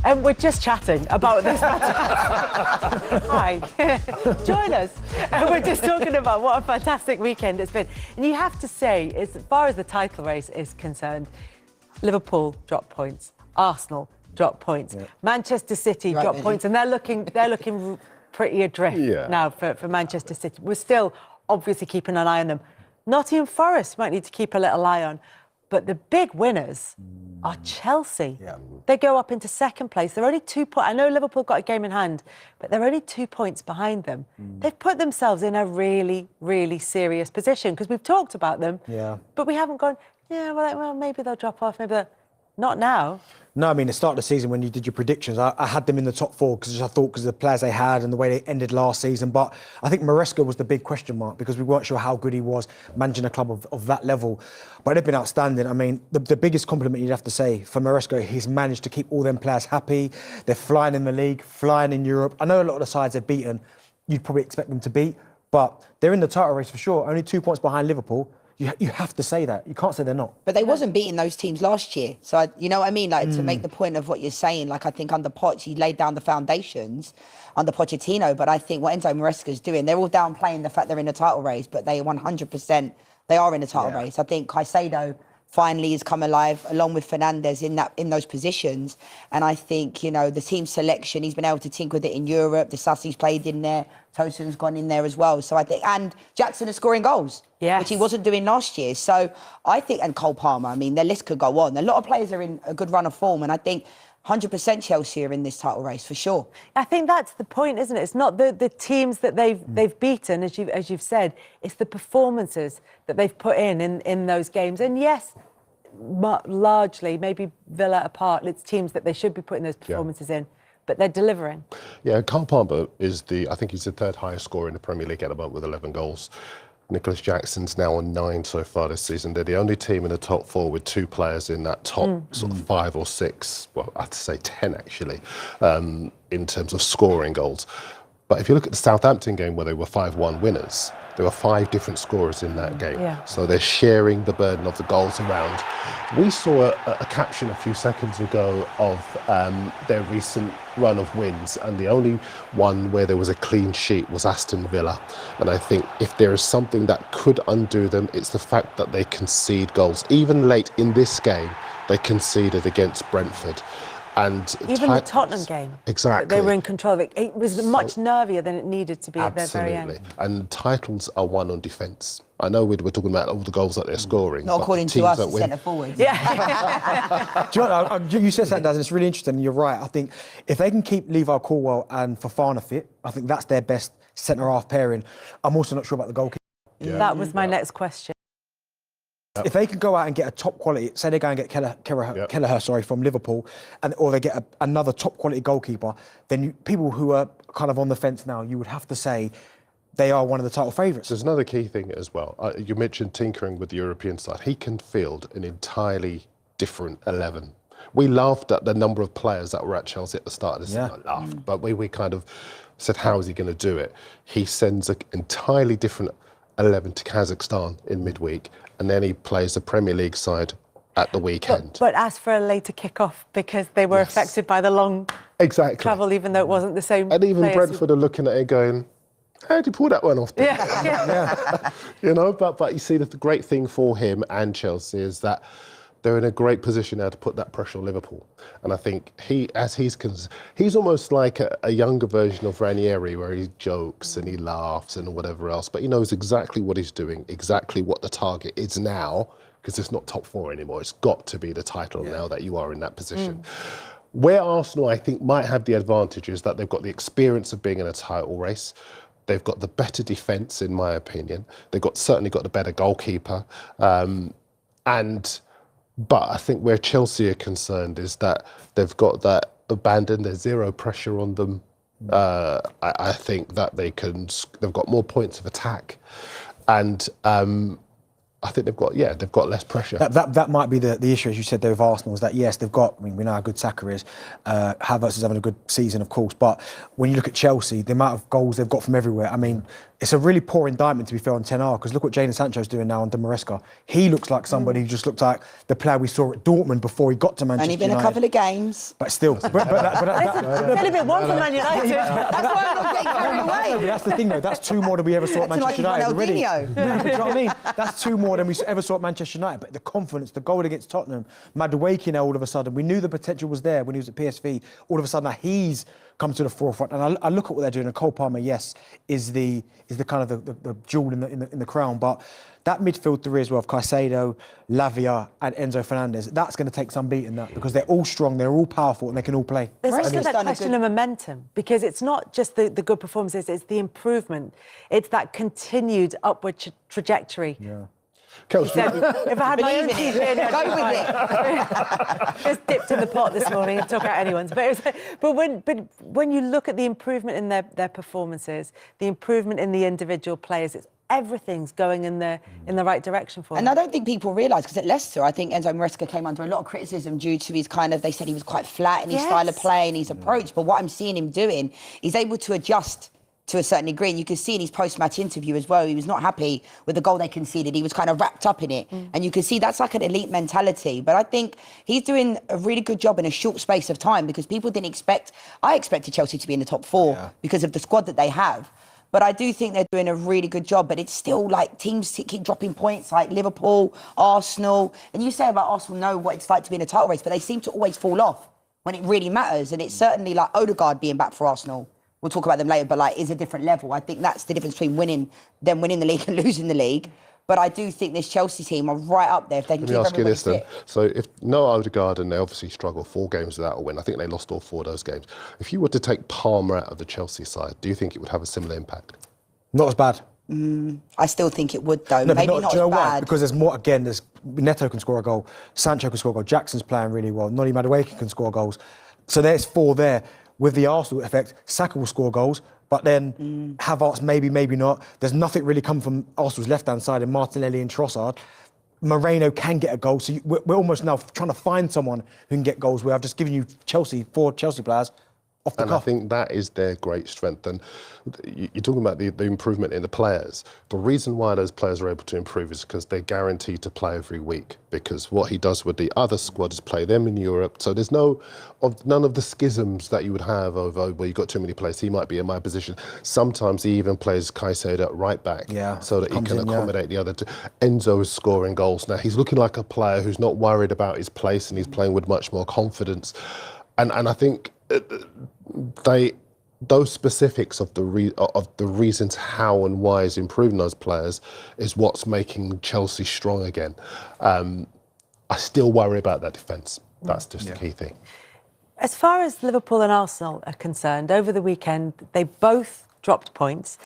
And we're just chatting about this. Hi, join us. And we're just talking about what a fantastic weekend it's been. And you have to say, as far as the title race is concerned, Liverpool dropped points, Arsenal dropped points, Manchester City dropped points, and they're looking pretty adrift now for Manchester City. We're still obviously keeping an eye on them. Nottingham Forest might need to keep a little eye on. But the big winners are Chelsea. Yeah. They go up into second place. They're only 2 points. I know Liverpool got a game in hand, but they're only 2 points behind them. They've put themselves in a really, really serious position because we've talked about them, but we haven't gone, well, maybe they'll drop off, maybe they'll... Not now. No, I mean, the start of the season when you did your predictions, I had them in the top four because of the players they had and the way they ended last season. But I think Maresca was the big question mark because we weren't sure how good he was managing a club of that level. But they've been outstanding. I mean, the biggest compliment you'd have to say for Maresca, he's managed to keep all them players happy. They're flying in the league, flying in Europe. I know a lot of the sides they've beaten, you'd probably expect them to beat, but they're in the title race for sure. Only 2 points behind Liverpool. You have to say that. You can't say they're not. But they wasn't beating those teams last year. So, you know what I mean? Like, to make the point of what you're saying, like, I think under Poch, he laid down the foundations under Pochettino. But I think what Enzo Maresca's doing, they're all downplaying the fact they're in a title race, but they 100%, they are in a title race. I think Caicedo finally has come alive, along with Fernandes in those positions. And I think, you know, the team selection, he's been able to tinker with it in Europe. The Sassi's played in there. Tosun's gone in there as well. So I think, and Jackson is scoring goals, which he wasn't doing last year. So I think, and Cole Palmer, I mean, their list could go on. A lot of players are in a good run of form. And I think 100% Chelsea are in this title race for sure. I think that's the point, isn't it? It's not the teams that they've beaten, as you've said. It's the performances that they've put in those games. And yes, largely, maybe Villa apart, it's teams that they should be putting those performances in, but they're delivering. Yeah, Cole Palmer is I think he's the third highest scorer in the Premier League at the moment with 11 goals. Nicholas Jackson's now on 9 so far this season. They're the only team in the top 4 with 2 players in that top sort of 5 or 6, well, I'd say 10 actually, in terms of scoring goals. But if you look at the Southampton game where they were 5-1 winners, there were 5 different scorers in that game. So they're sharing the burden of the goals around. We saw a caption a few seconds ago of their recent run of wins, and the only one where there was a clean sheet was Aston Villa. And I think if there is something that could undo them, it's the fact that they concede goals. Even late in this game, they conceded against Brentford. And even the Tottenham game, they were in control of it. It was much nervier than it needed to be at the very end. And titles are won on defence. I know we're talking about all the goals that they're scoring. Not according to us, the centre forwards. Do you know what, you said that, Daz, and it's really interesting, and you're right. I think if they can keep Levi Colwill and Fofana fit, I think that's their best centre-half pairing. I'm also not sure about the goalkeeper. That was my next question. If they can go out and get a top quality, say they go and get Kelleher from Liverpool, or they get another top quality goalkeeper, then people who are kind of on the fence now, you would have to say they are one of the title favourites. There's another key thing as well. You mentioned tinkering with the European side. He can field an entirely different 11. We laughed at the number of players that were at Chelsea at the start of the season. I laughed, but we kind of said, how is he going to do it? He sends an entirely different 11 to Kazakhstan in midweek, and then he plays the Premier League side at the weekend. But asked for a later kick-off because they were affected by the long travel, even though it wasn't the same. And even Brentford are looking at it going, how did you pull that one off? You know, but you see, the great thing for him and Chelsea is that they're in a great position now to put that pressure on Liverpool. And I think he's almost like a younger version of Ranieri, where he jokes and he laughs and whatever else, but he knows exactly what he's doing, exactly what the target is now, because it's not top 4 anymore. It's got to be the title now that you are in that position. Where Arsenal, I think, might have the advantage is that they've got the experience of being in a title race. They've got the better defence, in my opinion. They've certainly got the better goalkeeper. But I think where Chelsea are concerned is that they've got that abandon. There's zero pressure on them. I think that they've got more points of attack, and I think they've got less pressure. That might be the issue, as you said there with Arsenal, is that yes, they've got, I mean, we know how good Saka is. Havertz is having a good season, of course, but when you look at Chelsea, the amount of goals they've got from everywhere, I mean, it's a really poor indictment, to be fair, on 10R, because look what Jadon Sancho's doing now under Maresca. He looks like somebody who just looked like the player we saw at Dortmund before he got to Manchester Only been United. a couple of games. But still. It's a little bit one for Man United. That's why I'm not getting carried away. But that's the thing, though. That's 2 more than we ever saw at Manchester United already. Do you know what I mean? That's 2 more than we ever saw at Manchester United. But the confidence, the goal against Tottenham, Madueke now all of a sudden, we knew the potential was there when he was at PSV. All of a sudden, now he's come to the forefront. And I look at what they're doing. And Cole Palmer, yes, is the kind of the jewel in the crown. But that midfield three as well of Caicedo, Lavia, and Enzo Fernandez, that's going to take some beating, that, because they're all strong, they're all powerful, and they can all play. There's also that question of momentum, because it's not just the good performances, it's the improvement. It's that continued upward trajectory. Yeah. If I had my own teeth in, Go with it. just dipped in the pot this morning and took out anyone's. But when you look at the improvement in their performances, the improvement in the individual players, everything's going in the right direction for them. And I don't think people realise, because at Leicester, I think Enzo Maresca came under a lot of criticism due to his they said he was quite flat in his style of play and his approach. But what I'm seeing him doing, he's able to adjust to a certain degree. And you can see in his post-match interview as well, he was not happy with the goal they conceded. He was kind of wrapped up in it. And you can see that's like an elite mentality. But I think he's doing a really good job in a short space of time, because people didn't expect... I expected Chelsea to be in the top 4 because of the squad that they have. But I do think they're doing a really good job. But it's still like teams keep dropping points, like Liverpool, Arsenal. And you say about Arsenal know what it's like to be in a title race, but they seem to always fall off when it really matters. And it's certainly like Odegaard being back for Arsenal. We'll talk about them later, but like is a different level. I think that's the difference between winning the league and losing the league. But I do think this Chelsea team are right up there if they can keep everybody fit. Let me ask you this then. So if no Odegaard, and they obviously struggle 4 games without a win, I think they lost all 4 of those games. If you were to take Palmer out of the Chelsea side, do you think it would have a similar impact? Not as bad. I still think it would, though. No, Maybe not do you know as bad. why? Because there's more, again, Neto can score a goal, Sancho can score a goal, Jackson's playing really well, Noni Madueke can score goals. So there's 4 there. With the Arsenal effect, Saka will score goals, but then Havertz, maybe not. There's nothing really come from Arsenal's left-hand side in Martinelli and Trossard. Moreno can get a goal, so we're almost now trying to find someone who can get goals, where I've just given you 4 Chelsea players off the cuff. I think that is their great strength. And you're talking about the improvement in the players. The reason why those players are able to improve is because they're guaranteed to play every week. Because what he does with the other squad is play them in Europe. So there's none of the schisms that you would have over where you've got too many players. He might be in my position. Sometimes he even plays Caicedo at right back, so that he can accommodate the other two. Enzo is scoring goals now. He's looking like a player who's not worried about his place, and he's playing with much more confidence. And I think those specifics of the reasons how and why he's improving those players is what's making Chelsea strong again. I still worry about that defence. That's just the key thing. As far as Liverpool and Arsenal are concerned, over the weekend, they both dropped points.